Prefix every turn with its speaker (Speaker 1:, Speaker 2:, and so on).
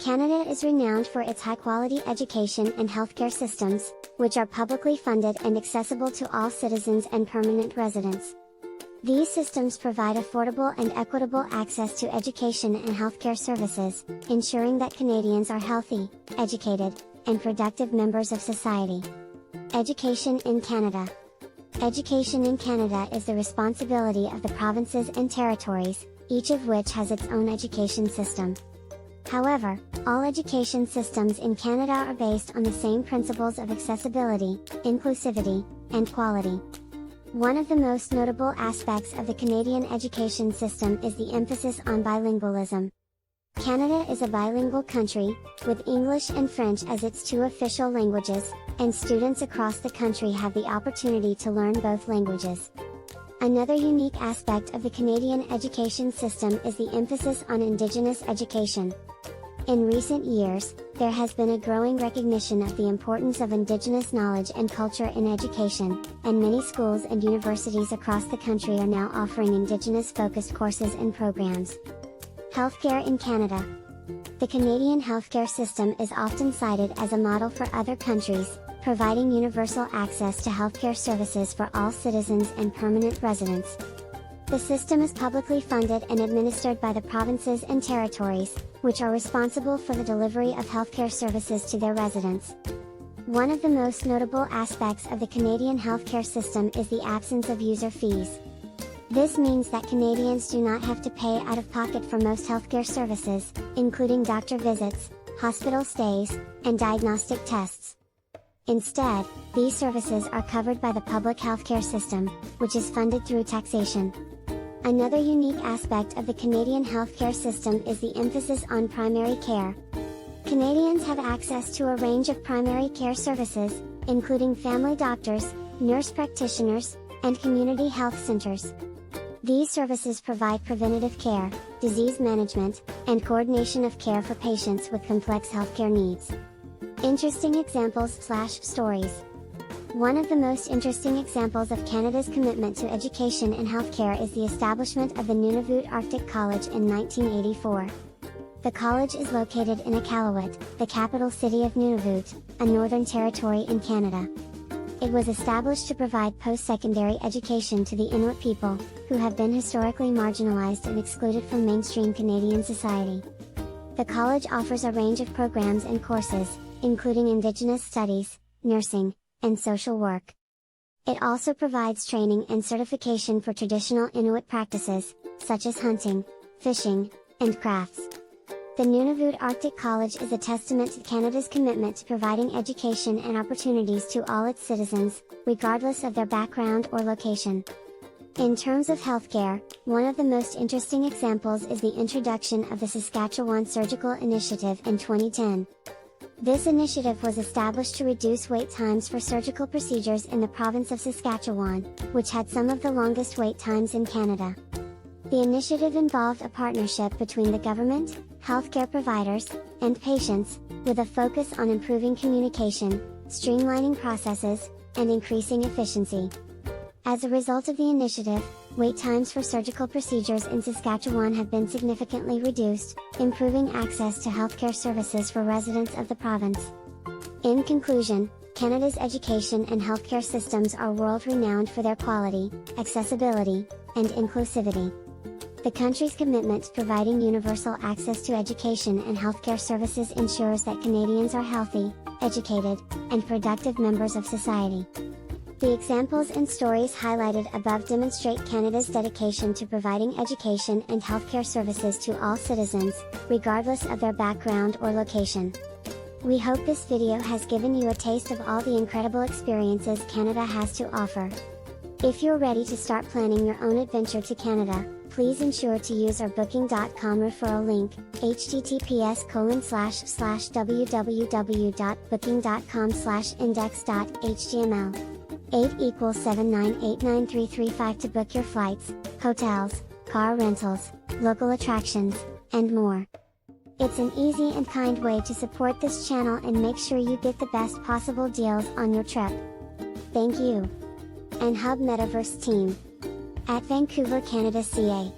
Speaker 1: Canada is renowned for its high-quality education and healthcare systems, which are publicly funded and accessible to all citizens and permanent residents. These systems provide affordable and equitable access to education and healthcare services, ensuring that Canadians are healthy, educated, and productive members of society. Education in Canada. Education in Canada is the responsibility of the provinces and territories, each of which has its own education system. However, all education systems in Canada are based on the same principles of accessibility, inclusivity, and quality. One of the most notable aspects of the Canadian education system is the emphasis on bilingualism. Canada is a bilingual country, with English and French as its two official languages, and students across the country have the opportunity to learn both languages. Another unique aspect of the Canadian education system is the emphasis on Indigenous education. In recent years, there has been a growing recognition of the importance of Indigenous knowledge and culture in education, and many schools and universities across the country are now offering Indigenous-focused courses and programs. Healthcare in Canada. The Canadian healthcare system is often cited as a model for other countries, providing universal access to healthcare services for all citizens and permanent residents. The system is publicly funded and administered by the provinces and territories, which are responsible for the delivery of healthcare services to their residents. One of the most notable aspects of the Canadian healthcare system is the absence of user fees. This means that Canadians do not have to pay out of pocket for most healthcare services, including doctor visits, hospital stays, and diagnostic tests. Instead, these services are covered by the public healthcare system, which is funded through taxation. Another unique aspect of the Canadian healthcare system is the emphasis on primary care. Canadians have access to a range of primary care services, including family doctors, nurse practitioners, and community health centers. These services provide preventative care, disease management, and coordination of care for patients with complex healthcare needs. Interesting examples/stories. One of the most interesting examples of Canada's commitment to education and healthcare is the establishment of the Nunavut Arctic College in 1984. The college is located in Iqaluit, the capital city of Nunavut, a northern territory in Canada. It was established to provide post-secondary education to the Inuit people, who have been historically marginalized and excluded from mainstream Canadian society. The college offers a range of programs and courses, including Indigenous studies, nursing, and social work. It also provides training and certification for traditional Inuit practices, such as hunting, fishing, and crafts. The Nunavut Arctic College is a testament to Canada's commitment to providing education and opportunities to all its citizens, regardless of their background or location. In terms of healthcare, one of the most interesting examples is the introduction of the Saskatchewan Surgical Initiative in 2010. This initiative was established to reduce wait times for surgical procedures in the province of Saskatchewan, which had some of the longest wait times in Canada. The initiative involved a partnership between the government, healthcare providers, and patients, with a focus on improving communication, streamlining processes, and increasing efficiency. As a result of the initiative, wait times for surgical procedures in Saskatchewan have been significantly reduced, improving access to healthcare services for residents of the province. In conclusion, Canada's education and healthcare systems are world-renowned for their quality, accessibility, and inclusivity. The country's commitment to providing universal access to education and healthcare services ensures that Canadians are healthy, educated, and productive members of society. The examples and stories highlighted above demonstrate Canada's dedication to providing education and healthcare services to all citizens, regardless of their background or location. We hope this video has given you a taste of all the incredible experiences Canada has to offer. If you're ready to start planning your own adventure to Canada, please ensure to use our booking.com referral link, https://www.booking.com/index.html. 8=7989335 to book your flights, hotels, car rentals, local attractions, and more. It's an easy and kind way to support this channel and make sure you get the best possible deals on your trip. Thank you! Anhub Metaverse team. At Vancouver, Canada, CA.